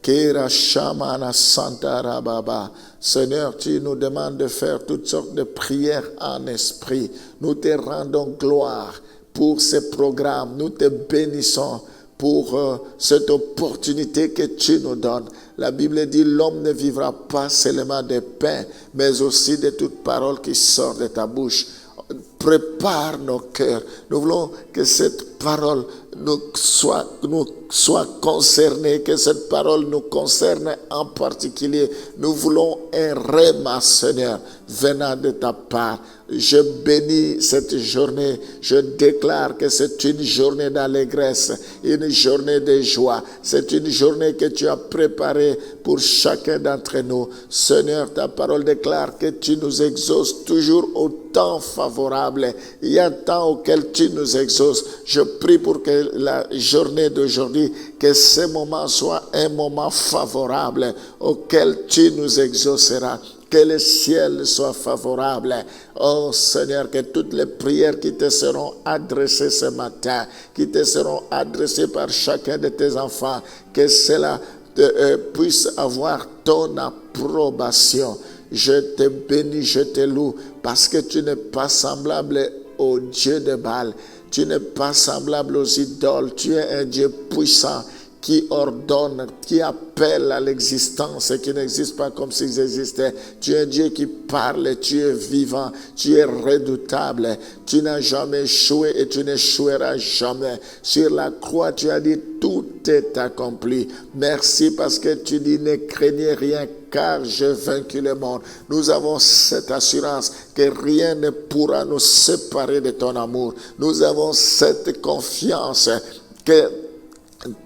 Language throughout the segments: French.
Kera Shamana Santa Rababa. Seigneur, tu nous demandes de faire toutes sortes de prières en esprit. Nous te rendons gloire pour ces programmes. Nous te bénissons pour cette opportunité que tu nous donnes. La Bible dit, l'homme ne vivra pas seulement de pain, mais aussi de toute parole qui sort de ta bouche. Prépare nos cœurs. Nous voulons que cette parole nous soit concernée, que cette parole nous concerne en particulier. Nous voulons un réma, Seigneur, venant de ta part. Je bénis cette journée. Je déclare que c'est une journée d'allégresse, une journée de joie. C'est une journée que tu as préparée pour chacun d'entre nous. Seigneur, ta parole déclare que tu nous exauces toujours au temps favorable. Il y a un temps auquel tu nous exauces. Je prie pour que la journée d'aujourd'hui, que ce moment soit un moment favorable auquel tu nous exauceras. Que le ciel soit favorable. Oh Seigneur, que toutes les prières qui te seront adressées ce matin, qui te seront adressées par chacun de tes enfants, que cela puisse avoir ton approbation. Je te bénis, je te loue, parce que tu n'es pas semblable au Dieu de Baal. Tu n'es pas semblable aux idoles. Tu es un Dieu puissant qui ordonne, qui appelle à l'existence et qui n'existe pas comme s'ils existaient. Tu es un Dieu qui parle, tu es vivant, tu es redoutable. Tu n'as jamais échoué et tu n'échoueras jamais. Sur la croix, tu as dit, tout est accompli. Merci parce que tu dis, ne craignez rien car j'ai vaincu le monde. Nous avons cette assurance que rien ne pourra nous séparer de ton amour. Nous avons cette confiance que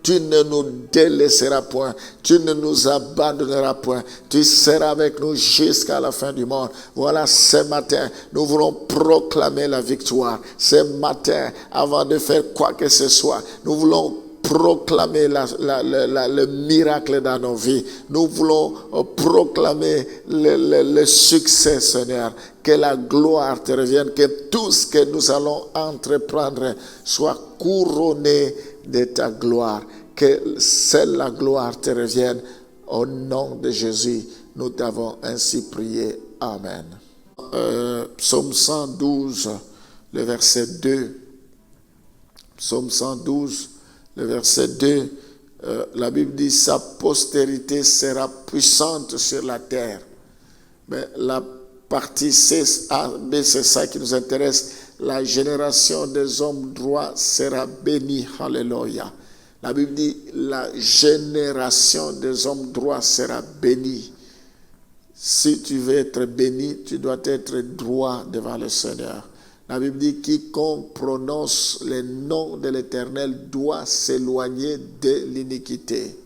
tu ne nous délaisseras point, tu ne nous abandonneras point, tu seras avec nous jusqu'à la fin du monde. Voilà, ce matin, nous voulons proclamer la victoire. Ce matin, avant de faire quoi que ce soit, nous voulons proclamer le miracle dans nos vies. Nous voulons proclamer le succès, Seigneur. Que la gloire te revienne, que tout ce que nous allons entreprendre soit couronné de ta gloire. Que seule la gloire te revienne. Au nom de Jésus, nous t'avons ainsi prié. Amen. Psaume 112, le verset 2. Psaume 112, le verset 2. La Bible dit, sa postérité sera puissante sur la terre. Mais la partie C, A, B, c'est ça qui nous intéresse. La génération des hommes droits sera bénie. Alléluia. La Bible dit, la génération des hommes droits sera bénie. Si tu veux être béni, tu dois être droit devant le Seigneur. La Bible dit, quiconque prononce le nom de l'Éternel doit s'éloigner de l'iniquité.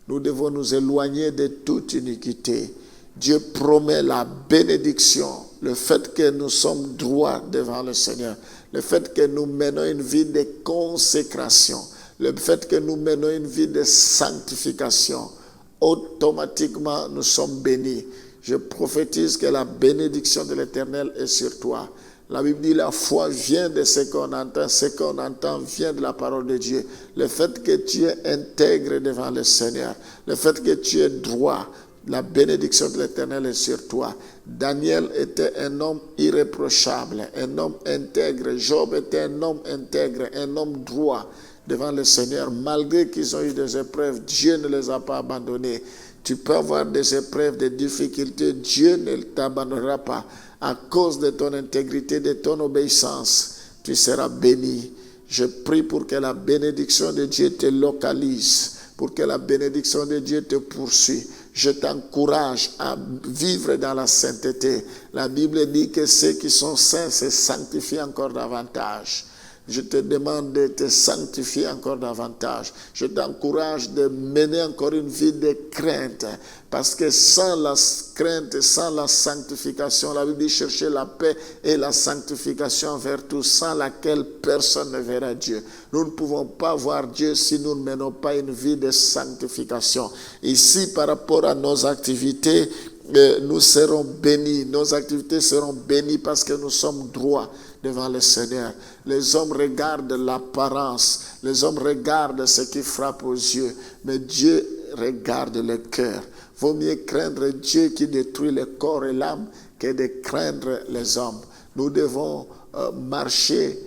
Nous devons nous éloigner de toute iniquité. Dieu promet la bénédiction, le fait que nous sommes droits devant le Seigneur, le fait que nous menons une vie de consécration, le fait que nous menons une vie de sanctification, automatiquement nous sommes bénis. Je prophétise que la bénédiction de l'Éternel est sur toi. La Bible dit, la foi vient de ce qu'on entend vient de la parole de Dieu. Le fait que tu es intègre devant le Seigneur, le fait que tu es droit, la bénédiction de l'Éternel est sur toi. Daniel était un homme irréprochable, un homme intègre. Job était un homme intègre, un homme droit devant le Seigneur. Malgré qu'ils ont eu des épreuves, Dieu ne les a pas abandonnés. Tu peux avoir des épreuves, des difficultés, Dieu ne t'abandonnera pas. À cause de ton intégrité, de ton obéissance, tu seras béni. Je prie pour que la bénédiction de Dieu te localise, pour que la bénédiction de Dieu te poursuive. Je t'encourage à vivre dans la sainteté. La Bible dit que ceux qui sont saints se sanctifient encore davantage. Je te demande de te sanctifier encore davantage. Je t'encourage de mener encore une vie de crainte. Parce que sans la crainte, sans la sanctification, la Bible dit chercher la paix et la sanctification vers tous, sans laquelle personne ne verra Dieu. Nous ne pouvons pas voir Dieu si nous ne menons pas une vie de sanctification. Ici, par rapport à nos activités, nous serons bénis. Nos activités seront bénies parce que nous sommes droits devant le Seigneur. Les hommes regardent l'apparence, les hommes regardent ce qui frappe aux yeux, mais Dieu regarde le cœur. Vaut mieux craindre Dieu qui détruit le corps et l'âme que de craindre les hommes. Nous devons marcher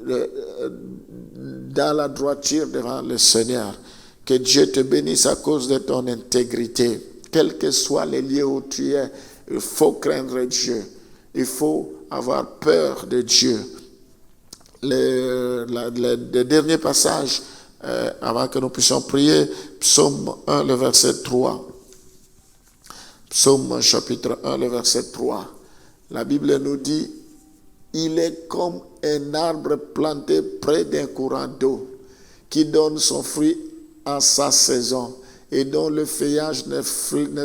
dans la droiture devant le Seigneur. Que Dieu te bénisse à cause de ton intégrité. Quels que soient les lieux où tu es, il faut craindre Dieu. Il faut avoir peur de Dieu. Le dernier passage, avant que nous puissions prier, Psaume 1, le verset 3. Psaume chapitre 1, le verset 3. La Bible nous dit, « Il est comme un arbre planté près d'un courant d'eau, qui donne son fruit en sa saison, et dont le feuillage ne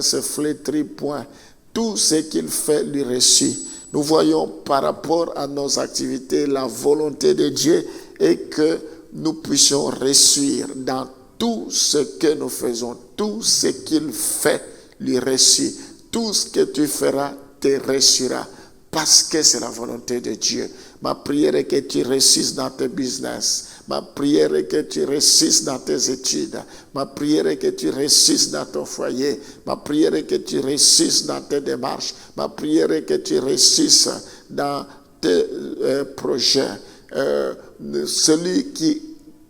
se flétrit point. Tout ce qu'il fait lui réussit. » Nous voyons par rapport à nos activités la volonté de Dieu et que nous puissions réussir dans tout ce que nous faisons. Tout ce qu'il fait lui réussit. Tout ce que tu feras te réussira parce que c'est la volonté de Dieu. Ma prière est que tu réussisses dans tes business. Ma prière est que tu réussisses dans tes études. Ma prière est que tu réussisses dans ton foyer. Ma prière est que tu réussisses dans tes démarches. Ma prière est que tu réussisses dans tes projets. Celui qui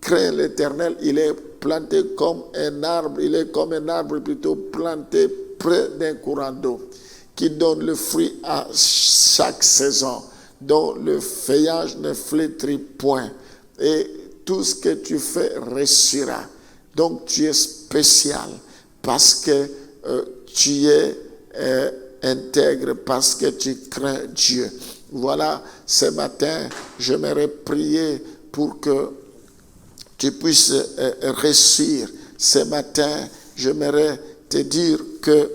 craint l'Éternel, il est planté comme un arbre. Il est comme un arbre plutôt planté près d'un courant d'eau qui donne le fruit à chaque saison, dont le feuillage ne flétrit point. Et tout ce que tu fais réussira. Donc tu es spécial parce que tu es intègre, parce que tu crains Dieu. Voilà, ce matin, j'aimerais prier pour que tu puisses réussir. Ce matin, j'aimerais te dire que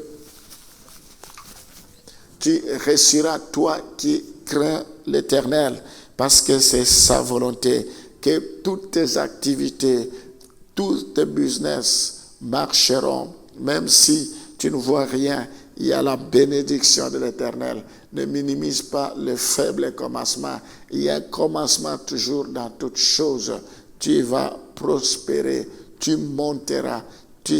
tu réussiras, toi qui crains l'Éternel, parce que c'est sa volonté. Que toutes tes activités, tous tes business marcheront, même si tu ne vois rien. Il y a la bénédiction de l'Éternel. Ne minimise pas le faible commencement. Il y a un commencement toujours dans toutes choses. Tu vas prospérer, tu monteras, tu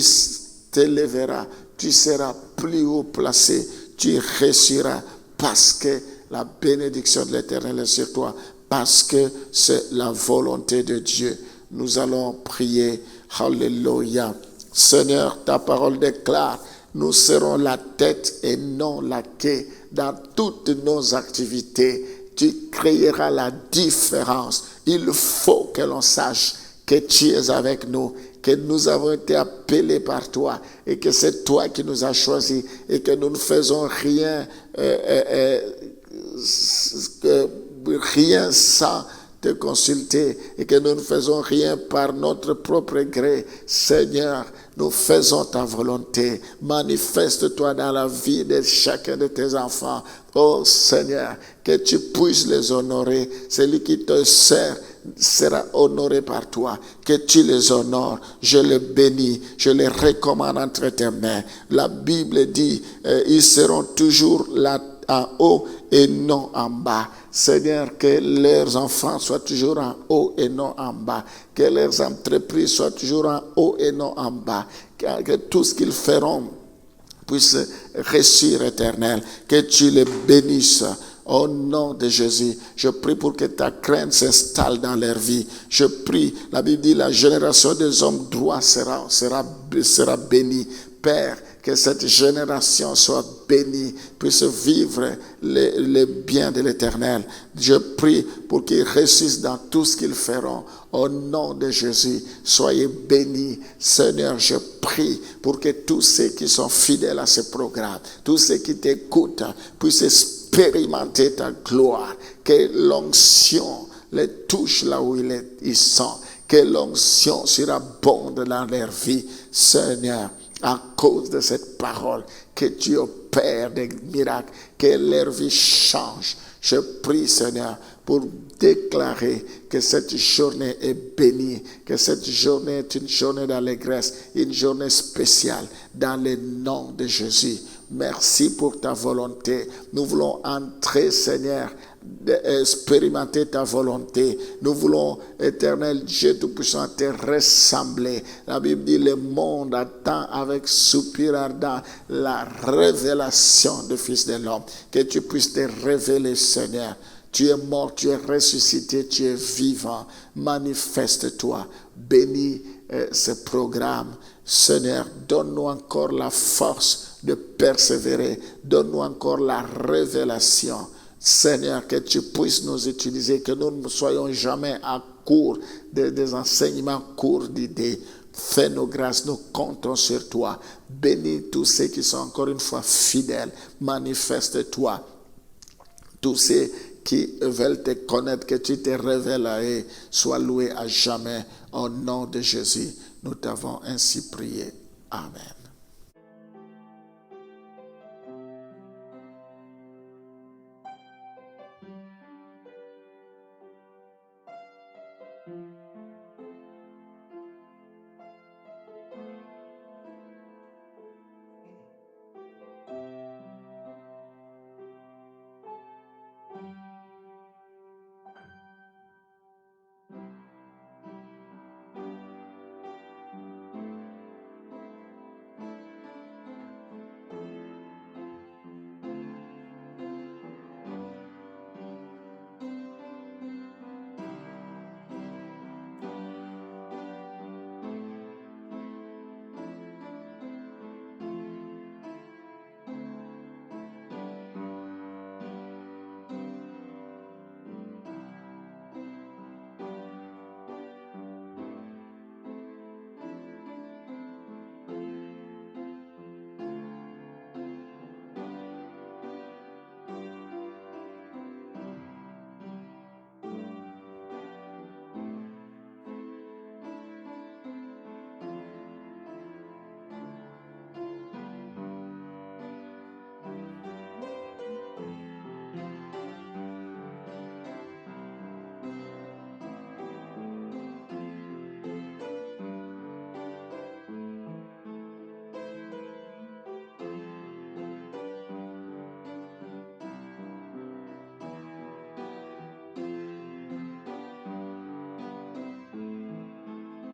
t'élèveras, tu seras plus haut placé, tu réussiras parce que la bénédiction de l'Éternel est sur toi. Parce que c'est la volonté de Dieu. Nous allons prier. Alléluia. Seigneur, ta parole déclare, nous serons la tête et non la queue dans toutes nos activités. Tu créeras la différence. Il faut que l'on sache que tu es avec nous, que nous avons été appelés par toi et que c'est toi qui nous as choisis et que nous ne faisons rien rien sans te consulter et que nous ne faisons rien par notre propre gré. Seigneur, nous faisons ta volonté. Manifeste-toi dans la vie de chacun de tes enfants. Oh Seigneur, que tu puisses les honorer. Celui qui te sert sera honoré par toi. Que tu les honores. Je les bénis. Je les recommande entre tes mains. La Bible dit, ils seront toujours là en haut et non en bas. Seigneur, que leurs enfants soient toujours en haut et non en bas. Que leurs entreprises soient toujours en haut et non en bas. Que tout ce qu'ils feront puisse réussir, Éternel. Que tu les bénisses. Au nom de Jésus, je prie pour que ta crainte s'installe dans leur vie. Je prie, la Bible dit, la génération des hommes droits sera bénie. Père, que cette génération soit bénie, puisse vivre les biens de l'Éternel. Je prie pour qu'ils réussissent dans tout ce qu'ils feront. Au nom de Jésus, soyez bénis. Seigneur, je prie pour que tous ceux qui sont fidèles à ce programme, tous ceux qui t'écoutent, puissent expérimenter ta gloire. Que l'onction les touche là où ils sont. Que l'onction surabonde dans leur vie. Seigneur, à cause de cette parole, que tu opères des miracles, que leur vie change. Je prie, Seigneur, pour déclarer que cette journée est bénie, que cette journée est une journée d'allégresse, une journée spéciale, dans le nom de Jésus. Merci pour ta volonté. Nous voulons entrer, Seigneur, expérimenter ta volonté. Nous voulons, Éternel Dieu Tout-Puissant, te ressembler. La Bible dit, le monde attend avec soupir ardent la révélation du Fils de l'homme. Que tu puisses te révéler, Seigneur. Tu es mort, tu es ressuscité, tu es vivant. Manifeste-toi. Bénis ce programme. Seigneur, donne-nous encore la force de persévérer. Donne-nous encore la révélation. Seigneur, que tu puisses nous utiliser, que nous ne soyons jamais à court des enseignements, court d'idées. Fais-nous grâce, nous comptons sur toi. Bénis tous ceux qui sont encore une fois fidèles. Manifeste-toi. Tous ceux qui veulent te connaître, que tu te révèles à eux, sois loué à jamais. Au nom de Jésus, nous t'avons ainsi prié. Amen.